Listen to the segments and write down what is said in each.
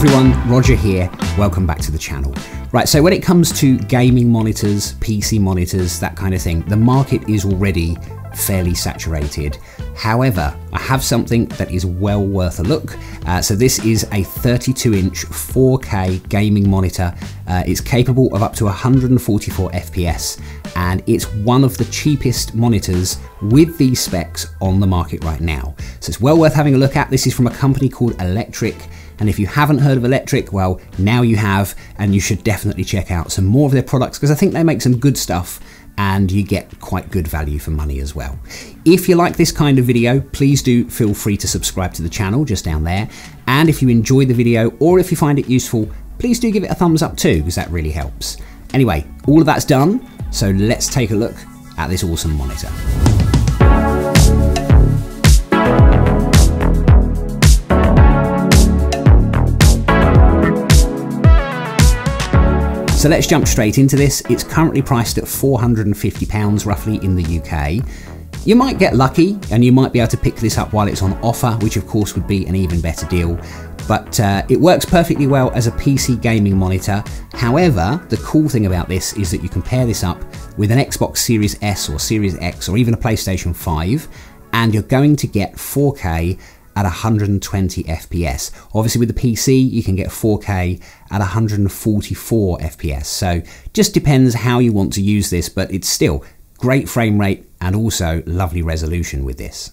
everyone, Roger here. Welcome back to the channel. Right, so when it comes to gaming monitors, PC monitors, that kind of thing, the market is already fairly saturated. However, I have something that is well worth a look. So this is a 32-inch 4K gaming monitor. It's capable of up to 144 FPS, and it's one of the cheapest monitors with these specs on the market right now. So it's well worth having a look at. This is from a company called electriQ. And if you haven't heard of electriQ, well, now you have, and you should definitely check out some more of their products because I think they make some good stuff and you get quite good value for money as well. If you like this kind of video, please do feel free to subscribe to the channel just down there. And if you enjoy the video or if you find it useful, please do give it a thumbs up too, because that really helps. Anyway, all of that's done, so let's take a look at this awesome monitor. So let's jump straight into this. It's currently priced at £450 roughly in the UK. You might get lucky and you might be able to pick this up while it's on offer, which of course would be an even better deal. But it works perfectly well as a PC gaming monitor. However, the cool thing about this is that you can pair this up with an Xbox Series S or Series X or even a PlayStation 5, and you're going to get 4K at 120 FPS. Obviously with the PC, you can get 4K at 144 FPS. So just depends how you want to use this, but it's still great frame rate and also lovely resolution with this.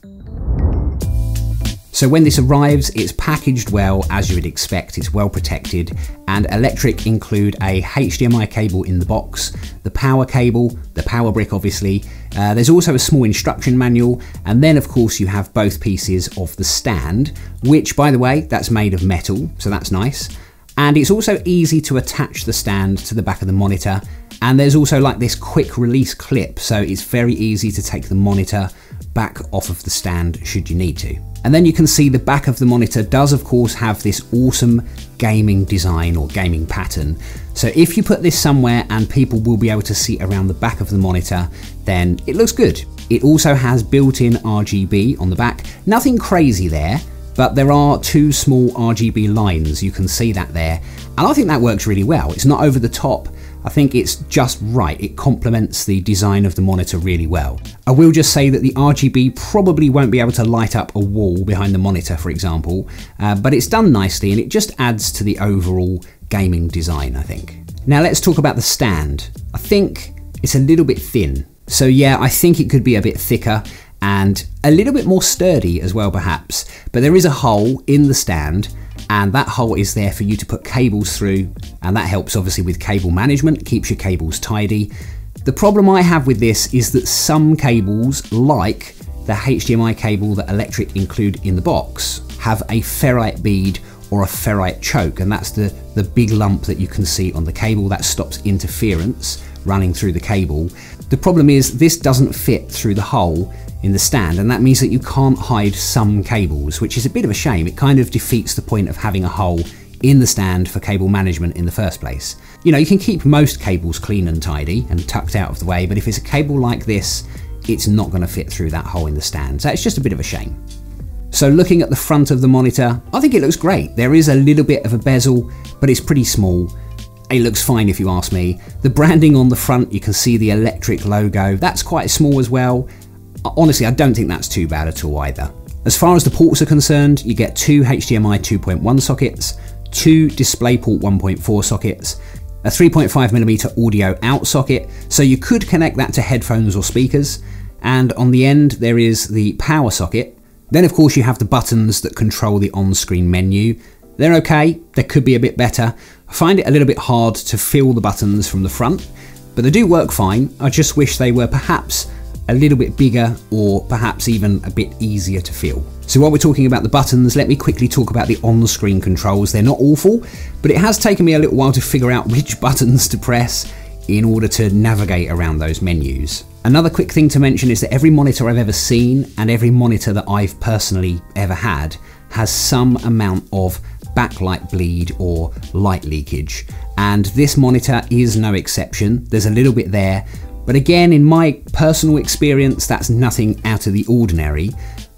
So when this arrives, it's packaged well, as you would expect. It's well protected, and electriQ include a HDMI cable in the box, the power cable, the power brick obviously. There's also a small instruction manual, and then of course you have both pieces of the stand, which by the way, that's made of metal, so that's nice. And it's also easy to attach the stand to the back of the monitor, and there's also like this quick release clip, so it's very easy to take the monitor back off of the stand should you need to. And then you can see the back of the monitor does of course have this awesome gaming design or gaming pattern. So if you put this somewhere and people will be able to see around the back of the monitor, then it looks good. It also has built-in RGB on the back. Nothing crazy there, but there are two small RGB lines. You can see that there. And I think that works really well. It's not over the top. I think it's just right. It complements the design of the monitor really well. I will just say that the RGB probably won't be able to light up a wall behind the monitor, for example, but it's done nicely and it just adds to the overall gaming design, I think. Now let's talk about the stand. I think it's a little bit thin. So yeah, I think it could be a bit thicker and a little bit more sturdy as well perhaps, but there is a hole in the stand, and that hole is there for you to put cables through, and that helps obviously with cable management, keeps your cables tidy. The problem I have with this is that some cables, like the HDMI cable that electriQ include in the box, have a ferrite bead or a ferrite choke, and that's the big lump that you can see on the cable that stops interference running through the cable. The problem is this doesn't fit through the hole in the stand, and that means that you can't hide some cables, which is a bit of a shame. It kind of defeats the point of having a hole in the stand for cable management in the first place. You know, you can keep most cables clean and tidy and tucked out of the way, but if it's a cable like this, it's not going to fit through that hole in the stand. So it's just a bit of a shame. So looking at the front of the monitor, I think it looks great. There is a little bit of a bezel, but it's pretty small. It looks fine if you ask me. The branding on the front, you can see the electriQ logo. That's quite small as well. Honestly, I don't think that's too bad at all either. As far as the ports are concerned, you get two HDMI 2.1 sockets, two DisplayPort 1.4 sockets, a 3.5mm audio out socket, so you could connect that to headphones or speakers, and on the end there is the power socket. Then of course you have the buttons that control the on-screen menu. They're okay, they could be a bit better. I find it a little bit hard to feel the buttons from the front, but they do work fine. I just wish they were perhaps a little bit bigger or perhaps even a bit easier to feel. So while we're talking about the buttons, let me quickly talk about the on-screen controls. They're not awful, but it has taken me a little while to figure out which buttons to press in order to navigate around those menus. Another quick thing to mention is that every monitor I've ever seen and every monitor that I've personally ever had has some amount of backlight bleed or light leakage, and this monitor is no exception. There's a little bit there, but again, in my personal experience, that's nothing out of the ordinary.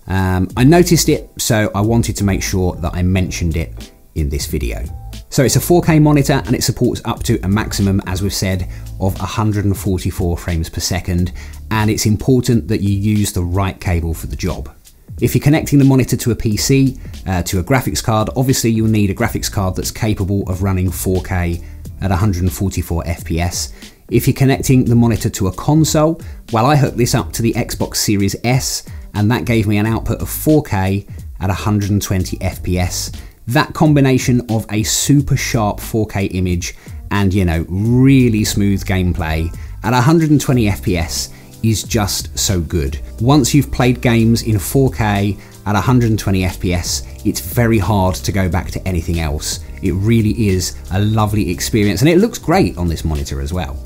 I noticed it, so I wanted to make sure that I mentioned it in this video. So it's a 4K monitor and it supports up to a maximum, as we've said, of 144 frames per second, and it's important that you use the right cable for the job. If you're connecting the monitor to a PC, to a graphics card, obviously you'll need a graphics card that's capable of running 4K at 144 FPS. If you're connecting the monitor to a console, well, I hooked this up to the Xbox Series S, and that gave me an output of 4K at 120 FPS. That combination of a super sharp 4K image and, you know, really smooth gameplay at 120 FPS is just so good. Once you've played games in 4K at 120 FPS, it's very hard to go back to anything else. It really is a lovely experience, and it looks great on this monitor as well.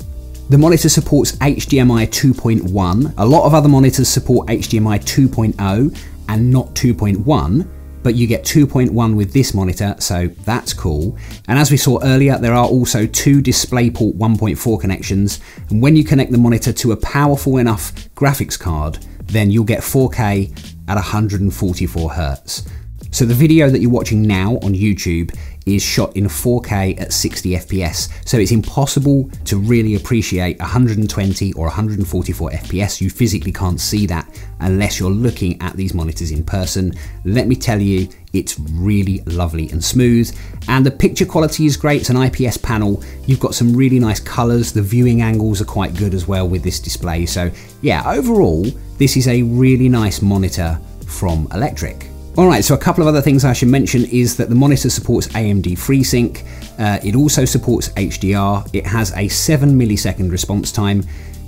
The monitor supports HDMI 2.1. A lot of other monitors support HDMI 2.0 and not 2.1, but you get 2.1 with this monitor, so that's cool. And as we saw earlier, there are also two DisplayPort 1.4 connections, and when you connect the monitor to a powerful enough graphics card, then you'll get 4K at 144 Hz. So the video that you're watching now on YouTube is shot in 4K at 60 FPS, so it's impossible to really appreciate 120 or 144 FPS. You physically can't see that unless you're looking at these monitors in person. Let me tell you, it's really lovely and smooth, and the picture quality is great. It's an IPS panel. You've got some really nice colors. The viewing angles are quite good as well with this display. So yeah, overall, this is a really nice monitor from electriQ. Alright, so a couple of other things I should mention is that the monitor supports AMD FreeSync, it also supports HDR, it has a 7 millisecond response time,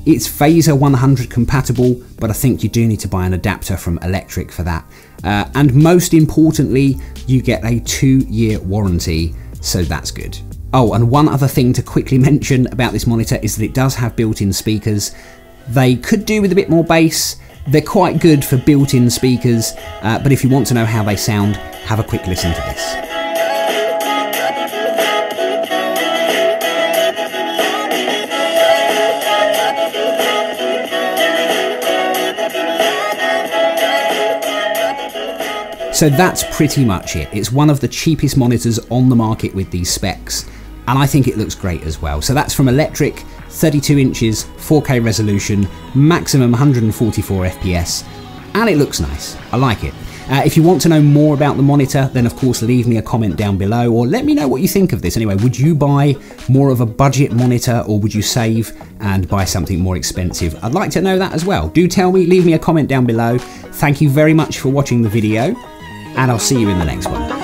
it's Phaser 100 compatible, but I think you do need to buy an adapter from electriQ for that. And most importantly, you get a 2-year warranty, so that's good. Oh, and one other thing to quickly mention about this monitor is that it does have built-in speakers. They could do with a bit more bass. They're quite good for built-in speakers, but if you want to know how they sound, have a quick listen to this. So that's pretty much it. It's one of the cheapest monitors on the market with these specs, and I think it looks great as well. So that's from electriQ, 32 inches, 4K resolution, maximum 144 FPS, and it looks nice. I like it. If you want to know more about the monitor, then of course leave me a comment down below, or let me know what you think of this. Anyway, would you buy more of a budget monitor, or would you save and buy something more expensive? I'd like to know that as well. Do tell me, leave me a comment down below. Thank you very much for watching the video, and I'll see you in the next one.